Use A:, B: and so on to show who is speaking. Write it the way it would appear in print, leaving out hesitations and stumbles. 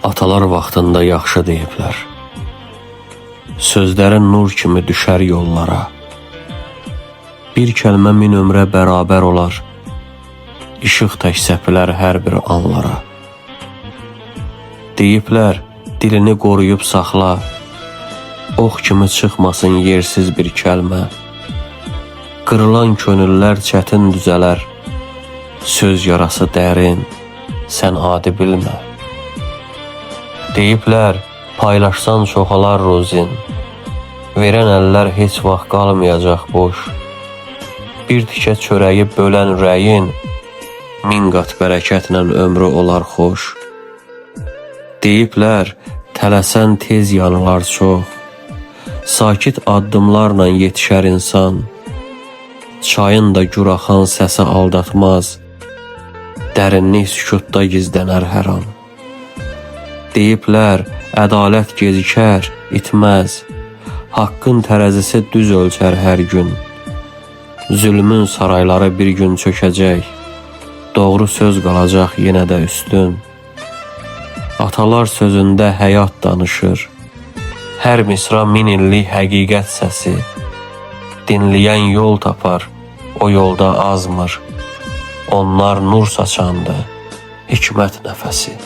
A: Atalar vaxtında yaxşı deyiblər. Sözlərin nur kimi düşər yollara. Bir kəlmə min ömrə bərabər olar. İşıq tək səpilər hər bir anlara. Deyiblər, dilini qoruyub saxla. Ox kimi çıxmasın yersiz bir kəlmə. Qırılan könüllər çətin düzələr. Söz yarası dərin, sən adi bilmə. Deyiblər, paylaşsan çoxalar rozin. Verən əllər heç vaxt qalmayacaq boş. Bir tikə çörəyi bölən ürəyin, min qat bərəkətlə ömrü olar xoş. Deyiblər, tələsən tez yanılar çox. Sakit addımlarla yetişər insan. Çayın da gür axan səsi aldatmaz. Dərinlik sükutda gizlənər hər an. Deyiblər, ədalət gecikər, itməz. Haqqın tərəzisi düz ölçər hər gün. Zülmün sarayları bir gün çökəcək. Doğru söz qalacaq yenə də üstün. Atalar sözündə həyat danışır. Hər misra min illik həqiqət səsi. Dinləyən yol tapar, o yolda azmır. Onlar nur saçandı, hikmət nəfəsi.